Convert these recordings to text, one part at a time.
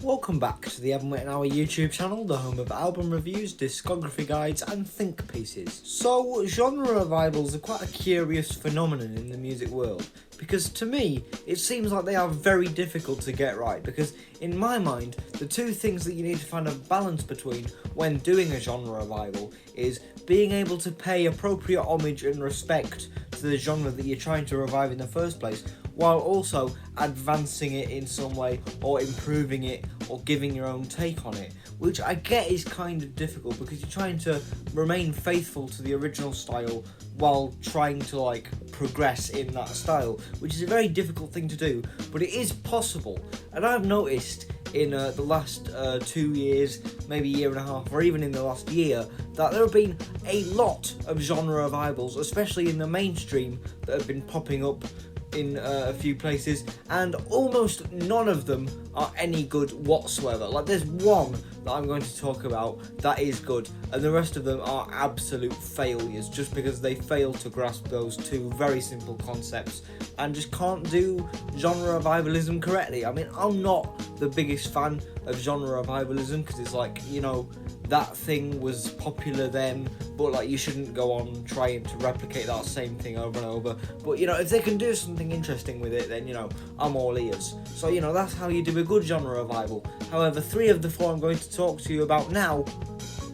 Welcome back to the Evan Whitten Hour YouTube channel, the home of album reviews, discography guides and think pieces. So, genre revivals are quite a curious phenomenon in the music world, because to me, it seems like they are very difficult to get right, because in my mind, the two things that you need to find a balance between when doing a genre revival is being able to pay appropriate homage and respect to the genre that you're trying to revive in the first place, while also advancing it in some way or improving it or giving your own take on it, which I get is kind of difficult because you're trying to remain faithful to the original style while trying to progress in that style, which is a very difficult thing to do, but it is possible. And I've noticed in the last 2 years, maybe a year and a half, or even in the last year, that there have been a lot of genre revivals, especially in the mainstream, that have been popping up in a few places, and almost none of them are any good whatsoever. There's one that I'm going to talk about that is good, and the rest of them are absolute failures just because they fail to grasp those two very simple concepts and just can't do genre revivalism correctly. I mean, I'm not the biggest fan of genre revivalism because it's that thing was popular then, but you shouldn't go on trying to replicate that same thing over and over. But if they can do something interesting with it, then I'm all ears. So that's how you do a good genre revival. However, 3 of the 4 I'm going to talk to you about now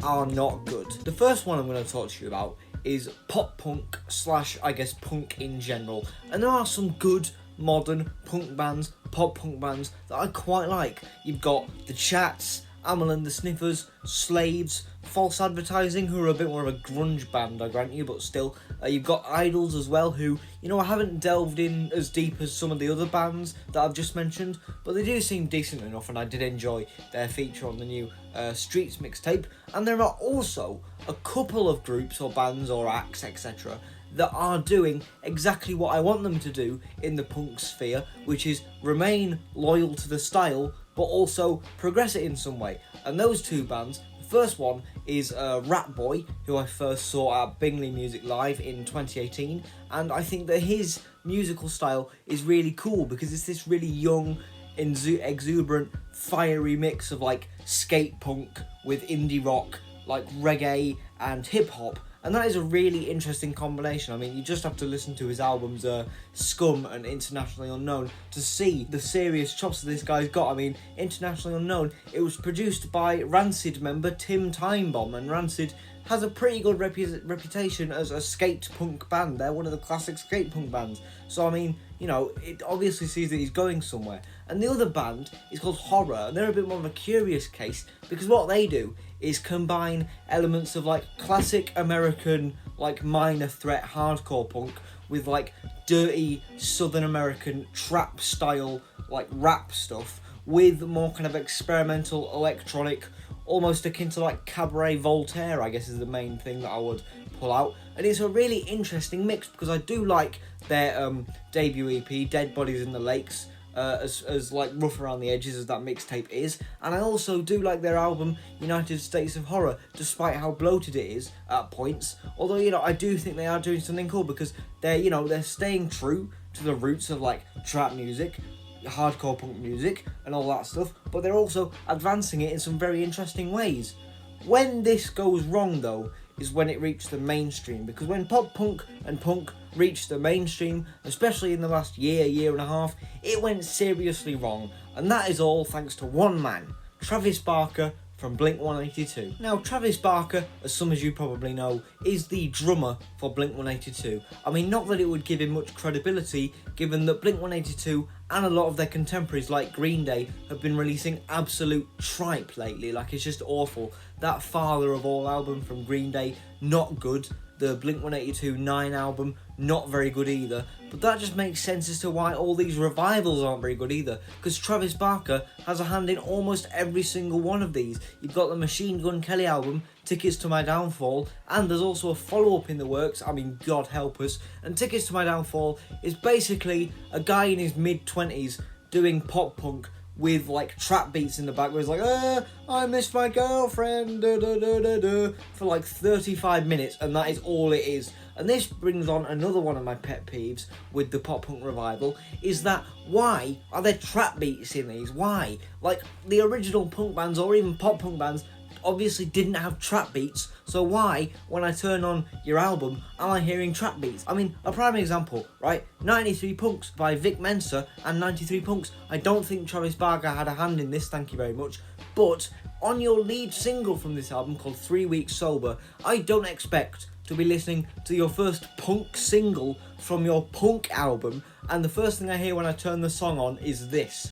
are not good. The first one I'm going to talk to you about is pop punk / I guess punk in general, and there are some good modern punk bands, pop punk bands that I quite like. You've got the Chats, Amyl and the Sniffers, Slaves, False Advertising, who are a bit more of a grunge band, I grant you, but still. You've got Idols as well, who, I haven't delved in as deep as some of the other bands that I've just mentioned, but they do seem decent enough, and I did enjoy their feature on the new Streets mixtape. And there are also a couple of groups or bands or acts, etc., that are doing exactly what I want them to do in the punk sphere, which is remain loyal to the style, but also progress it in some way. And those 2 bands, the first one is Rat Boy, who I first saw at Bingley Music Live in 2018, and I think that his musical style is really cool because it's this really young, exuberant, fiery mix of skate punk with indie rock, reggae and hip hop. And that is a really interesting combination. I mean, you just have to listen to his albums, Scum and Internationally Unknown, to see the serious chops that this guy's got. I mean, Internationally Unknown, it was produced by Rancid member Tim Timebomb, and Rancid has a pretty good reputation as a skate punk band. They're one of the classic skate punk bands. So, I mean, it obviously sees that he's going somewhere. And the other band is called Horror, and they're a bit more of a curious case, because what they do is combine elements of classic American Minor Threat hardcore punk with dirty Southern American trap style rap stuff with more kind of experimental electronic, almost akin to Cabaret Voltaire, I guess, is the main thing that I would pull out. And it's a really interesting mix because I do like their debut EP, Dead Bodies in the Lakes, as rough around the edges as that mixtape is, and I also do like their album United States of Horror, despite how bloated it is at points. Although I do think they are doing something cool because they're staying true to the roots of trap music, hardcore punk music and all that stuff, but they're also advancing it in some very interesting ways. When this goes wrong though is when it reached the mainstream, because when pop punk and punk reached the mainstream, especially in the last year and a half, it went seriously wrong, and that is all thanks to one man, Travis Barker from Blink-182. Now, Travis Barker, as some of you probably know, is the drummer for Blink-182. I mean, not that it would give him much credibility, given that Blink-182 and a lot of their contemporaries like Green Day have been releasing absolute tripe lately. It's just awful. That Father of All album from Green Day, not good. The Blink-182 9 album, not very good either. But that just makes sense as to why all these revivals aren't very good either, because Travis Barker has a hand in almost every single one of these. You've got the Machine Gun Kelly album, Tickets to My Downfall, and there's also a follow-up in the works, I mean, God help us. And Tickets to My Downfall is basically a guy in his mid-20s doing pop punk with like trap beats in the back where it's like, I miss my girlfriend, da, da, da, da, da, for like 35 minutes, and that is all it is. And this brings on another one of my pet peeves with the pop punk revival, is that why are there trap beats in these? Why? Like, the original punk bands or even pop punk bands obviously didn't have trap beats, so why, when I turn on your album, am I hearing trap beats? I mean, a prime example, right? 93 Punks by Vic Mensa and 93 Punks. I don't think Travis Barker had a hand in this, thank you very much, but on your lead single from this album called 3 Weeks Sober, I don't expect to be listening to your first punk single from your punk album, and the first thing I hear when I turn the song on is this.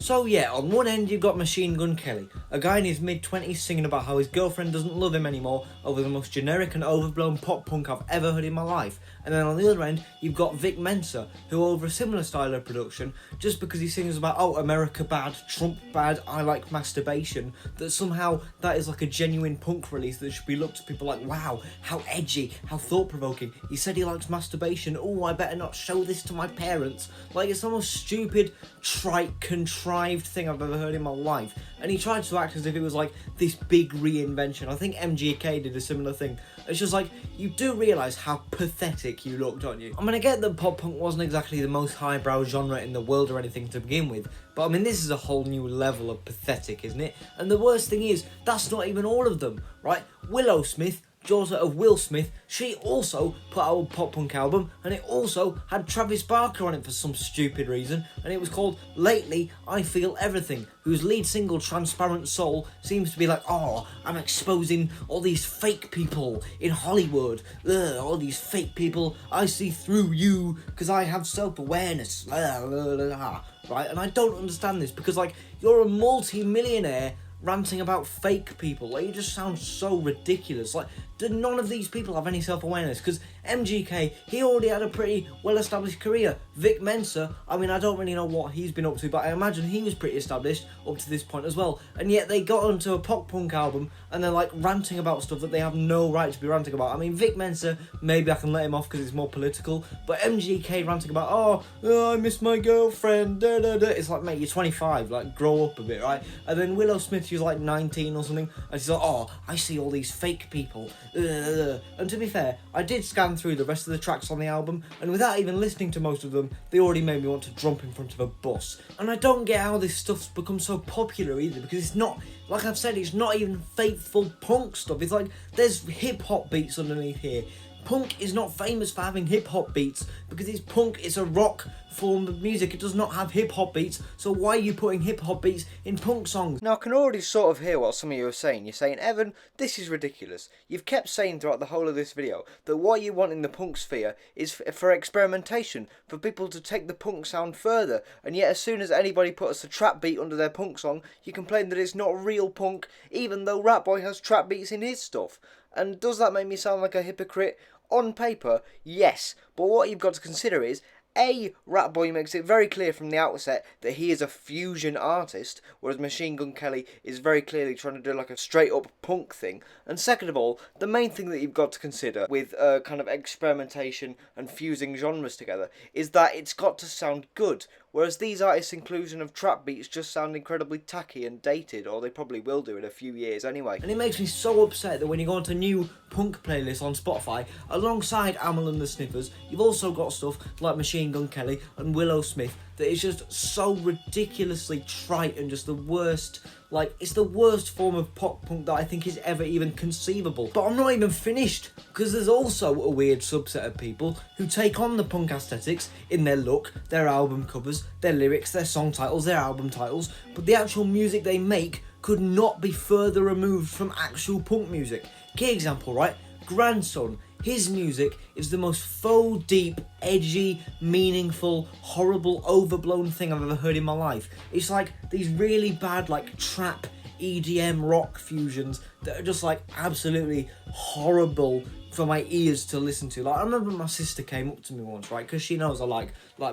So yeah, on one end you've got Machine Gun Kelly, a guy in his mid-20s singing about how his girlfriend doesn't love him anymore over the most generic and overblown pop punk I've ever heard in my life. And then on the other end, you've got Vic Mensa, who over a similar style of production, just because he sings about, oh, America bad, Trump bad, I like masturbation, that somehow that is like a genuine punk release that should be looked at people like, wow, how edgy, how thought-provoking. He said he likes masturbation, oh, I better not show this to my parents. Like, it's the most stupid, trite, contrived thing I've ever heard in my life. And he tried to act as if it was like this big reinvention. I think MGK did a similar thing. It's just like, you do realise how pathetic you look, don't you? I mean, I get that pop punk wasn't exactly the most highbrow genre in the world or anything to begin with, but I mean, this is a whole new level of pathetic, isn't it? And the worst thing is, that's not even all of them, right? Willow Smith, daughter of Will Smith, she also put out a pop punk album, and it also had Travis Barker on it for some stupid reason, and it was called Lately I Feel Everything, whose lead single Transparent Soul seems to be like, oh, I'm exposing all these fake people in Hollywood, all these fake people, I see through you because I have self-awareness, right? And I don't understand this, because like, you're a multi-millionaire ranting about fake people. Like, you just sound so ridiculous. Like, do none of these people have any self-awareness? Because MGK, he already had a pretty well-established career. Vic Mensa, I mean, I don't really know what he's been up to, but I imagine he was pretty established up to this point as well. And yet they got onto a pop punk album and they're like ranting about stuff that they have no right to be ranting about. I mean, Vic Mensa, maybe I can let him off because it's more political, but MGK ranting about, oh, I miss my girlfriend, da da da. It's like, mate, you're 25, like, grow up a bit, right? And then Willow Smith, she's like 19 or something, and she's like, oh, I see all these fake people. And to be fair, I did scan through the rest of the tracks on the album, and without even listening to most of them, they already made me want to jump in front of a bus. And I don't get how this stuff's become so popular either, because it's not, like I've said, it's not even faithful punk stuff. It's like, there's hip-hop beats underneath here. Punk is not famous for having hip-hop beats, because it's punk, it's a rock form of music, it does not have hip-hop beats, so why are you putting hip-hop beats in punk songs? Now, I can already sort of hear what some of you are saying. You're saying, Evan, this is ridiculous. You've kept saying throughout the whole of this video that what you want in the punk sphere is for experimentation, for people to take the punk sound further, and yet as soon as anybody puts a trap beat under their punk song, you complain that it's not real punk, even though Ratboy has trap beats in his stuff. And does that make me sound like a hypocrite? On paper, yes, but what you've got to consider is, A, Ratboy makes it very clear from the outset that he is a fusion artist, whereas Machine Gun Kelly is very clearly trying to do like a straight up punk thing. And second of all, the main thing that you've got to consider with kind of experimentation and fusing genres together is that it's got to sound good, whereas these artists' inclusion of trap beats just sound incredibly tacky and dated, or they probably will do in a few years anyway. And it makes me so upset that when you go onto new punk playlists on Spotify, alongside Amel and the Sniffers, you've also got stuff like Machine Gun Kelly and Willow Smith that is just so ridiculously trite and just the worst. Like, it's the worst form of pop punk that I think is ever even conceivable. But I'm not even finished, because there's also a weird subset of people who take on the punk aesthetics in their look, their album covers, their lyrics, their song titles, their album titles, but the actual music they make could not be further removed from actual punk music. Key example, right? Grandson. His music is the most faux deep, edgy, meaningful, horrible, overblown thing I've ever heard in my life. It's like these really bad, like, trap, EDM rock fusions that are just like absolutely horrible, for my ears to listen to. Like, I remember my sister came up to me once, right, because she knows I like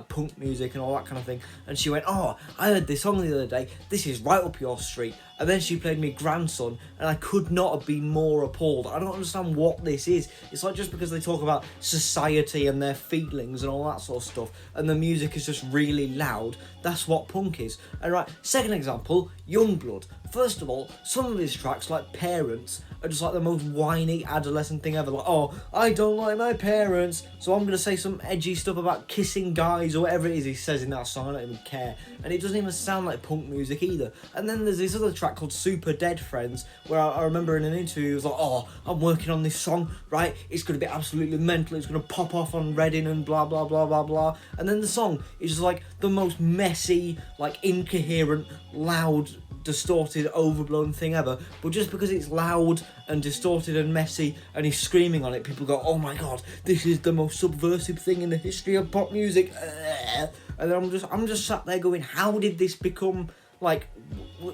punk music and all that kind of thing, and she went, "Oh, I heard this song the other day, this is right up your street." And then she played me Grandson, and I could not have been more appalled. I don't understand what this is. It's like, just because they talk about society and their feelings and all that sort of stuff, and the music is just really loud, that's what punk is. And right, second example, Youngblood. First of all, some of his tracks, like Parents, are just like the most whiny adolescent thing ever. Like, "Oh, I don't like my parents, so I'm going to say some edgy stuff about kissing guys," or whatever it is he says in that song. I don't even care. And it doesn't even sound like punk music either. And then there's this other track called Super Dead Friends, where I remember in an interview he was like, "Oh, I'm working on this song, right? It's going to be absolutely mental. It's going to pop off on Reading and blah, blah, blah, blah, blah." And then the song is just like the most messy, like incoherent, loud, distorted, overblown thing ever. But just because it's loud and distorted and messy and he's screaming on it, people go, "Oh my god, this is the most subversive thing in the history of pop music." And then I'm just sat there going, how did this become, like,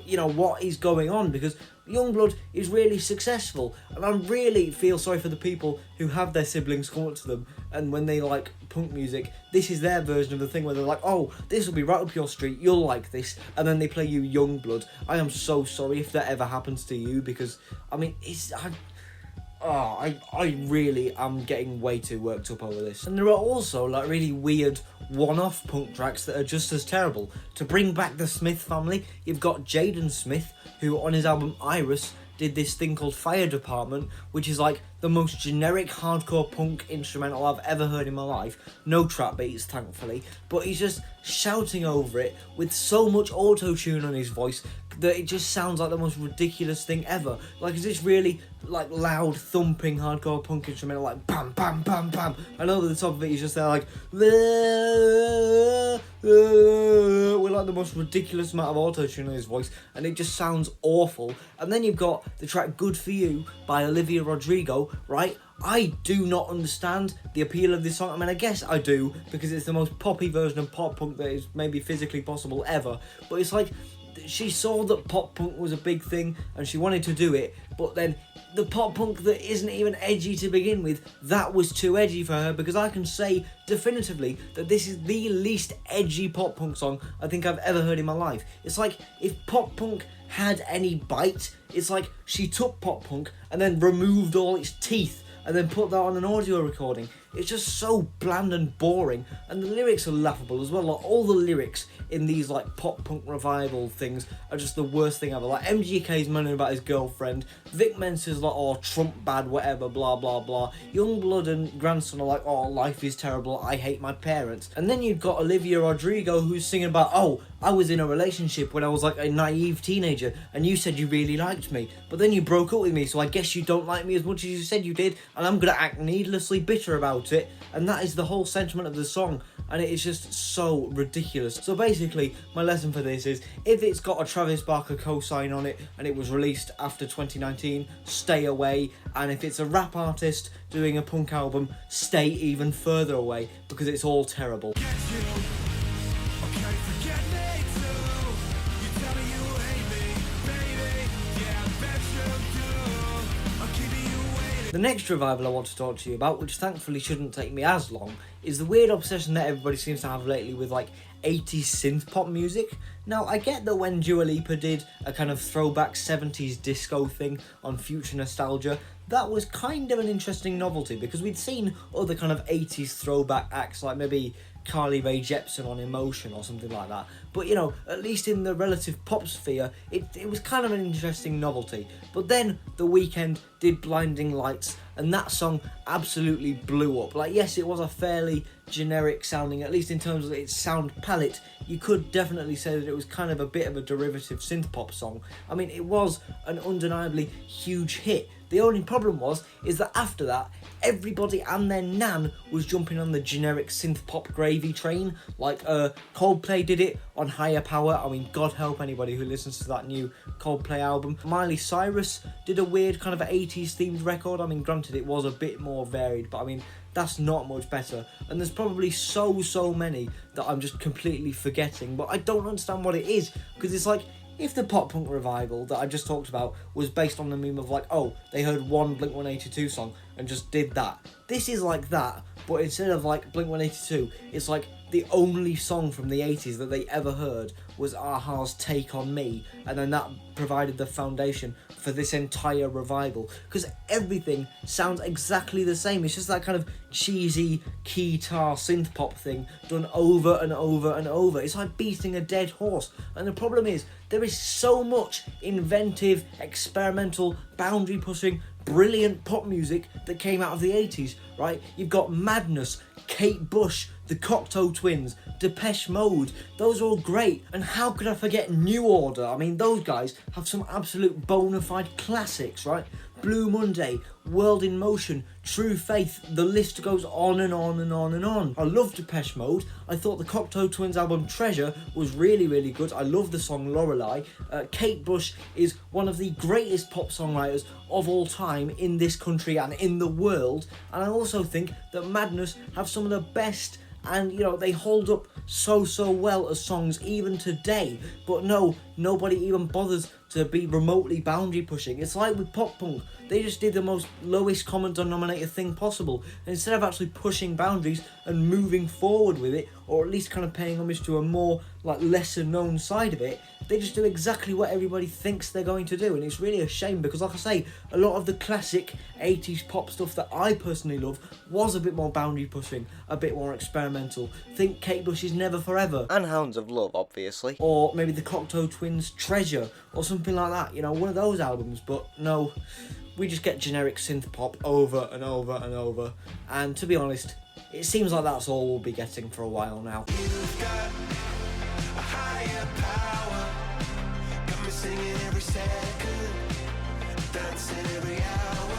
you know, what is going on? Because Youngblood is really successful, and I really feel sorry for the people who have their siblings come up to them, and when they like punk music, this is their version of the thing where they're like, "Oh, this will be right up your street, you'll like this," and then they play you Youngblood. I am so sorry if that ever happens to you, because I mean, I really am getting way too worked up over this. And there are also like really weird one-off punk tracks that are just as terrible. To bring back the Smith family, you've got Jaden Smith, who on his album Iris did this thing called Fire Department, which is like the most generic hardcore punk instrumental I've ever heard in my life. No trap beats, thankfully, but he's just shouting over it with so much auto-tune on his voice that it just sounds like the most ridiculous thing ever. Like, is this really like loud thumping hardcore punk instrumental, like bam bam bam bam, and over the top of it he's just there like with like the most ridiculous amount of auto-tune on his voice, and it just sounds awful. And then you've got the track Good For You by Olivia Rodrigo, right? I do not understand the appeal of this song. I mean, I guess I do, because it's the most poppy version of pop punk that is maybe physically possible ever, but it's like she saw that pop punk was a big thing and she wanted to do it, but then the pop punk that isn't even edgy to begin with, that was too edgy for her, because I can say definitively that this is the least edgy pop punk song I think I've ever heard in my life. It's like if pop punk had any bite, it's like she took pop punk and then removed all its teeth and then put that on an audio recording. It's just so bland and boring, and the lyrics are laughable as well. Like, all the lyrics in these like pop punk revival things are just the worst thing ever. Like, MGK's moaning about his girlfriend, Vic Mensa's like, "Oh, Trump bad, whatever, blah blah blah." Youngblood and Grandson are like, "Oh, life is terrible, I hate my parents." And then you've got Olivia Rodrigo who's singing about, "Oh, I was in a relationship when I was like a naive teenager, and you said you really liked me, but then you broke up with me, so I guess you don't like me as much as you said you did, and I'm gonna act needlessly bitter about it." And that is the whole sentiment of the song, and it is just so ridiculous. So basically, my lesson for this is, if it's got a Travis Barker co-sign on it and it was released after 2019, stay away. And if it's a rap artist doing a punk album, stay even further away, because it's all terrible. The next revival I want to talk to you about, which thankfully shouldn't take me as long, is the weird obsession that everybody seems to have lately with like 80s synth pop music. Now, I get that when Dua Lipa did a kind of throwback 70s disco thing on Future Nostalgia, that was kind of an interesting novelty, because we'd seen other kind of 80s throwback acts, like maybe Carly Rae Jepsen on Emotion or something like that. But, you know, at least in the relative pop sphere, it was kind of an interesting novelty. But then The Weeknd did Blinding Lights, and that song absolutely blew up. Like, yes, it was a fairly generic sounding, at least in terms of its sound palette. You could definitely say that it was kind of a bit of a derivative synth pop song. I mean, it was an undeniably huge hit. The only problem is that after that, everybody and their nan was jumping on the generic synth pop gravy train. Like, Coldplay did it on Higher Power. I mean, God help anybody who listens to that new Coldplay album. Miley Cyrus did a weird kind of 80s themed record. I mean, granted, it was a bit more varied, but I mean, that's not much better. And there's probably so many that I'm just completely forgetting, but I don't understand what it is, because it's like, if the pop punk revival that I just talked about was based on the meme of like, oh, they heard one Blink-182 song and just did that. This is like that, but instead of like Blink-182, it's like the only song from the 80s that they ever heard was a-ha's Take On Me, and then that provided the foundation for this entire revival, because everything sounds exactly the same. It's just that kind of cheesy guitar synth pop thing done over and over and over. It's like beating a dead horse, and the problem is there is so much inventive, experimental, boundary pushing, brilliant pop music that came out of the 80s, right? You've got Madness, Kate Bush, the Cocteau Twins, Depeche Mode. Those are all great. And how could I forget New Order? I mean, those guys have some absolute bona fide classics, right? Blue Monday, World in Motion, True Faith, the list goes on and on and on and on. I love Depeche Mode. I thought the Cocteau Twins album Treasure was really, really good. I love the song Lorelei. Kate Bush is one of the greatest pop songwriters of all time in this country and in the world. And I also think that Madness have some of the best, and you know, they hold up so well as songs even today. But no, nobody even bothers to be remotely boundary pushing. It's like with pop punk, they just did the most lowest common denominator thing possible. And instead of actually pushing boundaries and moving forward with it, or at least kind of paying homage to a more like lesser known side of it, they just do exactly what everybody thinks they're going to do. And it's really a shame, because like I say, a lot of the classic 80s pop stuff that I personally love was a bit more boundary pushing, a bit more experimental. Think Kate Bush's Never Forever, and Hounds of Love, obviously, or maybe the Cocteau Twins' Treasure, or something like that, you know, one of those albums. But no, we just get generic synth pop over and over and over, and to be honest, it seems like that's all we'll be getting for a while now. You've got a higher power, got me singing every second, dancing every hour.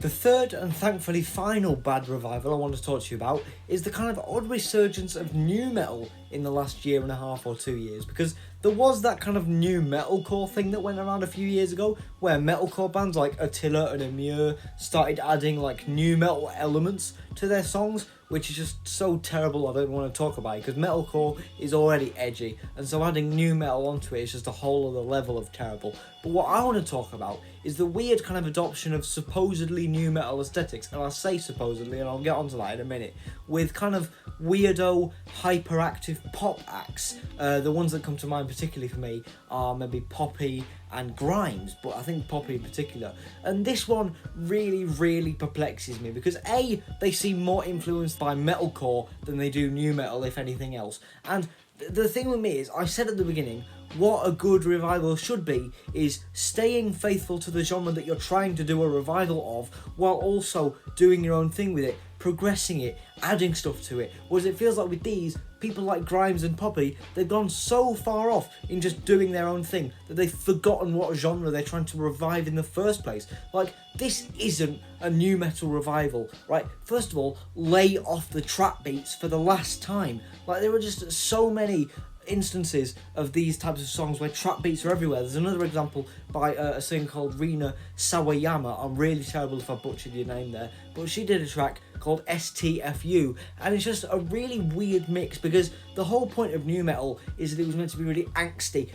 The third and thankfully final bad revival I want to talk to you about is the kind of odd resurgence of nu metal in the last year and a half or 2 years, because there was that kind of new metalcore thing that went around a few years ago, where metalcore bands like Attila and Amir started adding like new metal elements to their songs, which is just so terrible I don't want to talk about it, because metalcore is already edgy, and so adding new metal onto it is just a whole other level of terrible. But what I want to talk about is the weird kind of adoption of supposedly new metal aesthetics, and I say supposedly, and I'll get onto that in a minute, with kind of weirdo, hyperactive pop acts. The ones that come to mind particularly for me are maybe Poppy and Grimes, but I think Poppy in particular. And this one really perplexes me, because A, they seem more influenced by metalcore than they do new metal, if anything else. And the thing with me is, I said at the beginning, what a good revival should be is staying faithful to the genre that you're trying to do a revival of, while also doing your own thing with it, progressing it, adding stuff to it. Whereas it feels like with these, people like Grimes and Poppy, they've gone so far off in just doing their own thing that they've forgotten what genre they're trying to revive in the first place. Like, this isn't a new metal revival, right? First of all, lay off the trap beats for the last time. Like, there were just so many instances of these types of songs where trap beats are everywhere. There's another example by a singer called Rina Sawayama. I'm really terrible if I butchered your name there, but she did a track called STFU, and it's just a really weird mix, because the whole point of nu metal is that it was meant to be really angsty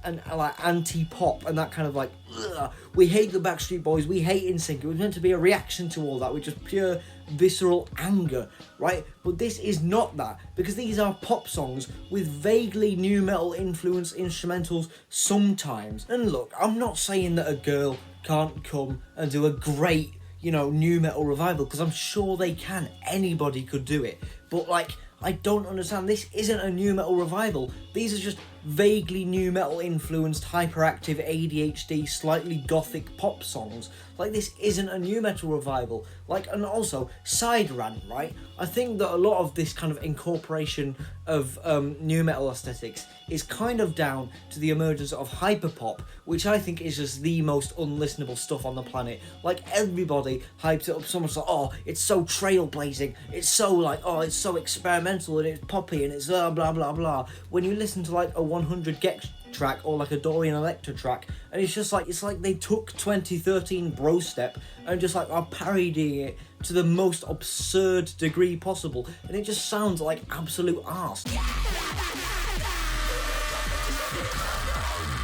and like anti-pop, and that kind of like, ugh, we hate the Backstreet Boys, we hate NSYNC. It was meant to be a reaction to all that, which is pure visceral anger, right? But this is not that, because these are pop songs with vaguely nu metal influenced instrumentals sometimes. And look, I'm not saying that a girl can't come and do a great, you know, nu metal revival, because I'm sure they can. Anybody could do it. But like, I don't understand. This isn't a nu metal revival. These are just vaguely nu metal influenced, hyperactive, ADHD, slightly gothic pop songs. Like, this isn't a nu metal revival. Like, and also, side rant, right? I think that a lot of this kind of incorporation of nu metal aesthetics is kind of down to the emergence of hyperpop, which I think is just the most unlistenable stuff on the planet. Like, everybody hypes it up so much, like, oh, it's so trailblazing, it's so like, oh, it's so experimental, and it's poppy, and it's blah blah blah. When you listen to like a 100 Gex track or like a Dorian Electra track, and it's just like, it's like they took 2013 Bro Step and just like are parodying it to the most absurd degree possible, and it just sounds like absolute arse.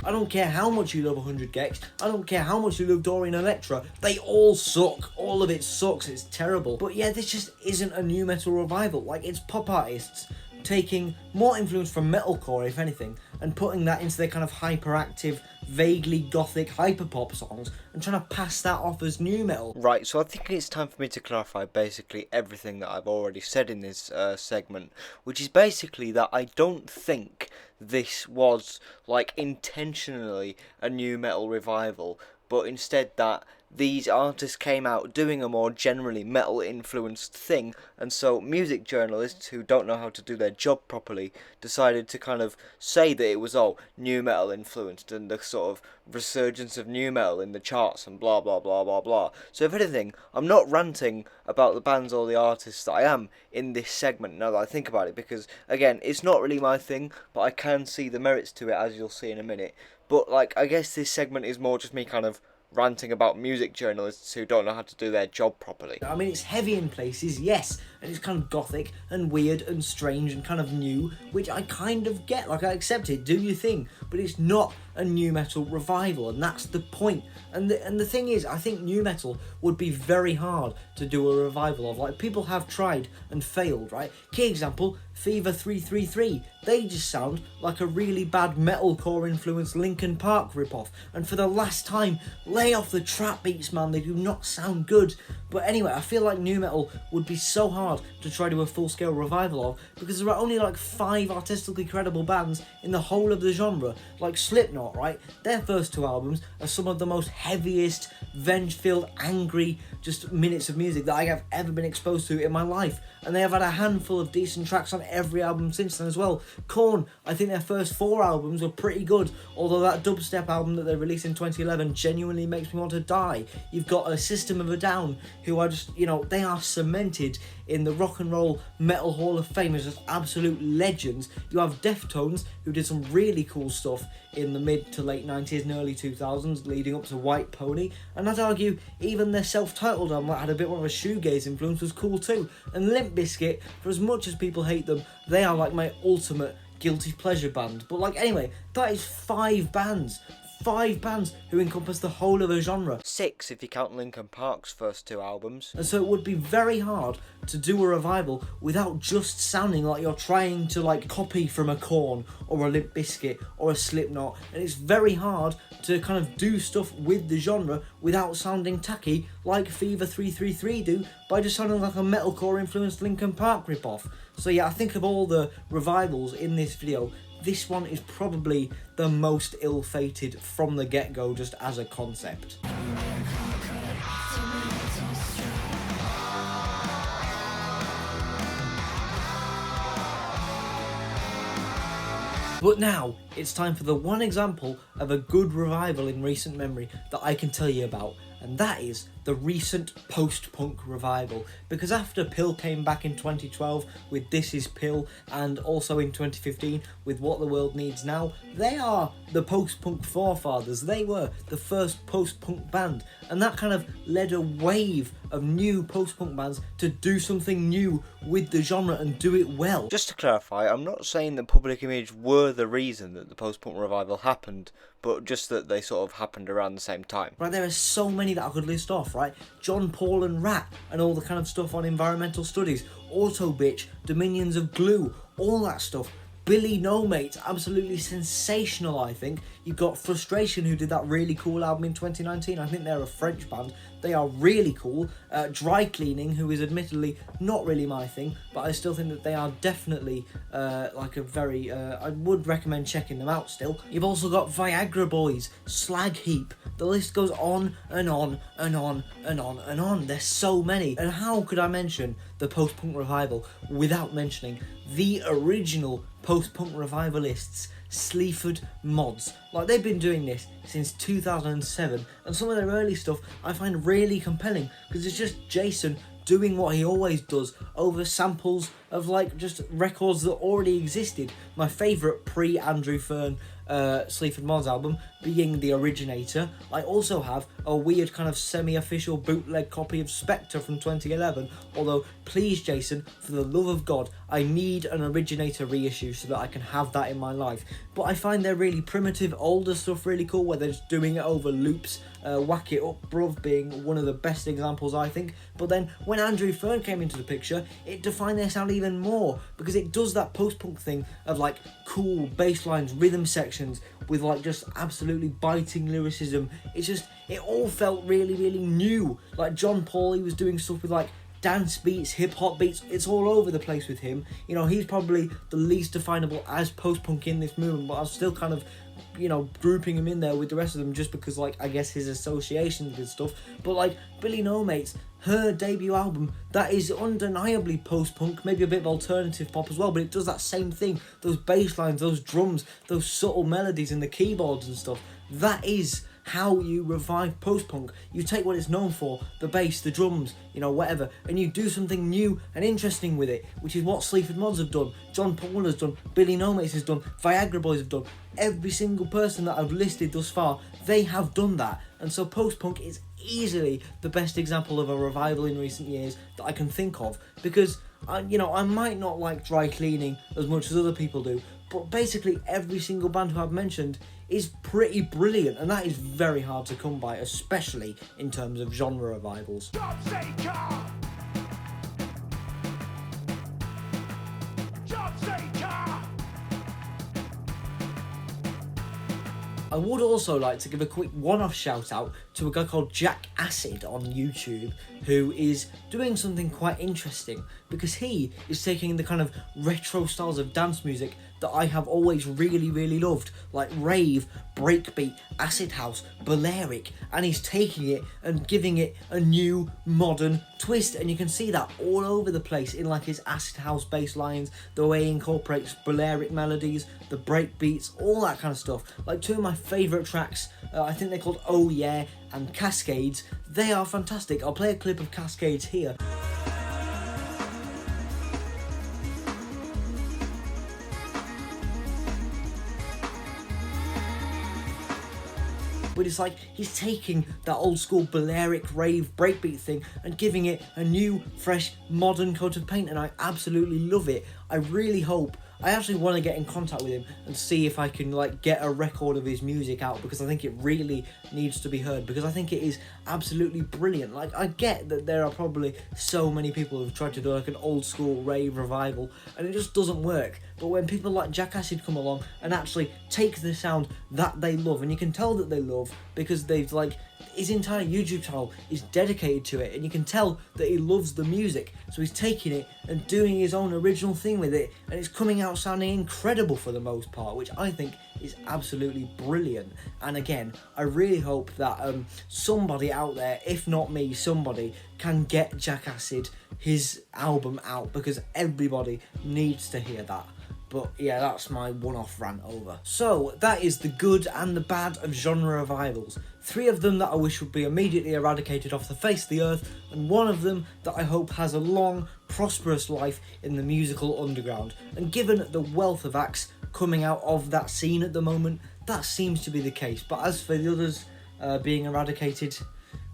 I don't care how much you love 100 Gex, I don't care how much you love Dorian Electra, they all suck. All of it sucks, it's terrible. But yeah, this just isn't a new metal revival. Like, it's pop artists taking more influence from metalcore, if anything, and putting that into their kind of hyperactive, vaguely gothic hyperpop songs and trying to pass that off as new metal. Right, so I think it's time for me to clarify basically everything that I've already said in this segment, which is basically that I don't think this was, like, intentionally a new metal revival, but instead that these artists came out doing a more generally metal influenced thing, and so music journalists who don't know how to do their job properly decided to kind of say that it was all new metal influenced and the sort of resurgence of new metal in the charts and blah blah blah blah blah. So if anything, I'm not ranting about the bands or the artists that I am in this segment now that I think about it, because again, it's not really my thing, but I can see the merits to it, as you'll see in a minute. But like, I guess this segment is more just me kind of ranting about music journalists who don't know how to do their job properly. I mean, it's heavy in places, yes, and it's kind of gothic and weird and strange and kind of new, which I kind of get. Like, I accept it, do your thing, but it's not a new metal revival, and that's the point. And the thing is, I think new metal would be very hard to do a revival of. Like, people have tried and failed, right? Key example, Fever 333. They just sound like a really bad metalcore influenced Linkin Park ripoff, and for the last time, lay off the trap beats, man, they do not sound good. But anyway, I feel like new metal would be so hard to try to do a full-scale revival of, because there are only like 5 artistically credible bands in the whole of the genre. Like Slipknot, right? Their first 2 albums are some of the most heaviest, venge-filled, angry, just minutes of music that I have ever been exposed to in my life. And they have had a handful of decent tracks on every album since then as well. Korn, I think their first 4 albums were pretty good, although that dubstep album that they released in 2011 genuinely makes me want to die. You've got a System of a Down, who are just, you know, they are cemented in the rock and roll metal hall of fame as just absolute legends. You have Deftones, who did some really cool stuff in the mid to late 90s and early 2000s leading up to White Pony, and I'd argue even their self-titled album that had a bit more of a shoegaze influence was cool too. And Limp Bizkit, for as much as people hate them, they are like my ultimate guilty pleasure band. But like, anyway, that is 5 bands who encompass the whole of a genre. 6 if you count Linkin Park's first 2 albums. And so it would be very hard to do a revival without just sounding like you're trying to like copy from a Korn or a Limp Bizkit or a Slipknot, and it's very hard to kind of do stuff with the genre without sounding tacky like Fever 333 do by just sounding like a metalcore influenced Linkin Park ripoff. So yeah, I think of all the revivals in this video, this one is probably the most ill-fated from the get-go, just as a concept. But now, it's time for the one example of a good revival in recent memory that I can tell you about, and that is the recent post-punk revival. Because after Pill came back in 2012 with This Is Pill, and also in 2015 with What the World Needs Now, they are the post-punk forefathers. They were the first post-punk band, and that kind of led a wave of new post-punk bands to do something new with the genre and do it well. Just to clarify, I'm not saying that Public Image were the reason that the post-punk revival happened, but just that they sort of happened around the same time. Right, there are so many that I could list off, right? John Paul and Rat, and all the kind of stuff on environmental studies, Auto Bitch, Dominions of Glue, all that stuff. Billy No Mates, absolutely sensational, I think. You've got Frustration, who did that really cool album in 2019. I think they're a French band. They are really cool. Dry Cleaning, who is admittedly not really my thing, but I still think that they are definitely like a very... I would recommend checking them out still. You've also got Viagra Boys, Slag Heap. The list goes on and on and on and on and on. There's so many. And how could I mention the post-punk revival without mentioning the original post-punk revivalists, Sleaford Mods? Like, they've been doing this since 2007, and some of their early stuff I find really compelling because it's just Jason doing what he always does over samples of like just records that already existed. My favourite pre-Andrew Fern Sleaford Mods album being The Originator. I also have a weird kind of semi-official bootleg copy of Spectre from 2011, although please Jason, for the love of God, I need an Originator reissue so that I can have that in my life. But I find their really primitive older stuff really cool, where they're just doing it over loops. Whack It Up Bruv being one of the best examples, I think. But then when Andrew Fern came into the picture, it defined their sound even more, because it does that post-punk thing of like cool bass lines, rhythm sections with like just absolutely biting lyricism. It all felt really, really new. Like John Paul, he was doing stuff with like dance beats, hip hop beats. It's all over the place with him. You know, he's probably the least definable as post-punk in this movement, but I'm still kind of, you know, grouping him in there with the rest of them just because, like, I guess his associations with stuff. But like Billy No Mates, her debut album, that is undeniably post-punk, maybe a bit of alternative pop as well, but it does that same thing. Those bass lines, those drums, those subtle melodies in the keyboards and stuff. That is how you revive post-punk. You take what it's known for, the bass, the drums, you know, whatever, and you do something new and interesting with it, which is what Sleaford Mods have done, John Paul has done, Billy No Mates has done, Viagra Boys have done. Every single person that I've listed thus far, they have done that. And so post-punk is easily the best example of a revival in recent years that I can think of, because I might not like dry cleaning as much as other people do, but basically every single band who I've mentioned is pretty brilliant, and that is very hard to come by, especially in terms of genre revivals. I would also like to give a quick one-off shout out to a guy called Jack Acid on YouTube, who is doing something quite interesting, because he is taking the kind of retro styles of dance music that I have always really, really loved, like rave, breakbeat, acid house, Balearic, and he's taking it and giving it a new modern twist, and you can see that all over the place in like his acid house bass lines, the way he incorporates Balearic melodies, the breakbeats, all that kind of stuff. Like two of my favourite tracks, I think they're called Oh Yeah and Cascades. They are fantastic. I'll play a clip of Cascades here. But it's like he's taking that old school Balearic rave breakbeat thing and giving it a new, fresh, modern coat of paint, and I absolutely love it. I really hope, I actually want to get in contact with him and see if I can like get a record of his music out, because I think it really needs to be heard, because I think it is absolutely brilliant. Like, I get that there are probably so many people who've tried to do like an old school rave revival and it just doesn't work. But when people like Jack Acid come along and actually take the sound that they love, and you can tell that they love because they've like, his entire YouTube channel is dedicated to it, and you can tell that he loves the music, so he's taking it and doing his own original thing with it, and it's coming out sounding incredible for the most part, which I think is absolutely brilliant. And again, I really hope that somebody out there, if not me, somebody can get Jack Acid his album out, because everybody needs to hear that. But yeah, that's my one-off rant over. So that is the good and the bad of genre revivals. 3 of them that I wish would be immediately eradicated off the face of the earth, and 1 of them that I hope has a long, prosperous life in the musical underground. And given the wealth of acts coming out of that scene at the moment, that seems to be the case. But as for the others being eradicated,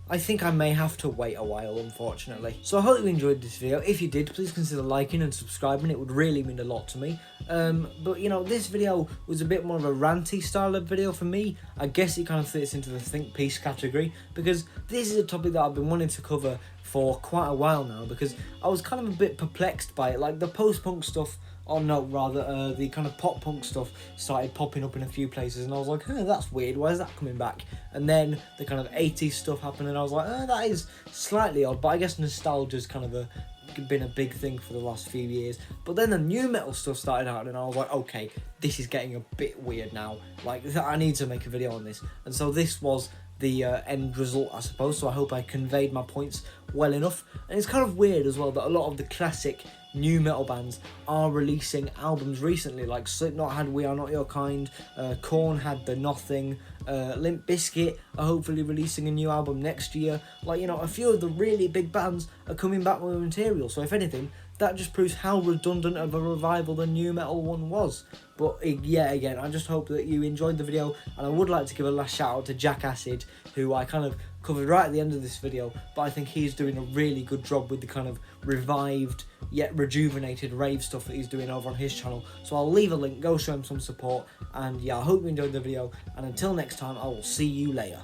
I think I may have to wait a while, unfortunately. So I hope you enjoyed this video. If you did, please consider liking and subscribing. It would really mean a lot to me. But you know, this video was a bit more of a ranty style of video for me. I guess it kind of fits into the think piece category, because this is a topic that I've been wanting to cover for quite a while now, because I was kind of a bit perplexed by it. Like the post-punk stuff, or no, rather, the kind of pop-punk stuff started popping up in a few places, and I was like, that's weird, why is that coming back? And then the kind of 80s stuff happened, and I was like, that is slightly odd, but I guess nostalgia's kind of been a big thing for the last few years. But then the new metal stuff started out, and I was like, okay, this is getting a bit weird now. Like, I need to make a video on this. And so this was the end result, I suppose, so I hope I conveyed my points well enough. And it's kind of weird as well that a lot of the classic new metal bands are releasing albums recently. Like Slipknot had We Are Not Your Kind, Korn had The Nothing, Limp Bizkit are hopefully releasing a new album next year. Like, you know, a few of the really big bands are coming back with material, so if anything, that just proves how redundant of a revival the new metal one was. But yeah, again, I just hope that you enjoyed the video, and I would like to give a last shout out to Jack Acid, who I kind of covered right at the end of this video, but I think he's doing a really good job with the kind of revived yet rejuvenated rave stuff that he's doing over on his channel. So I'll leave a link, go show him some support, and yeah, I hope you enjoyed the video, and until next time, I will see you later.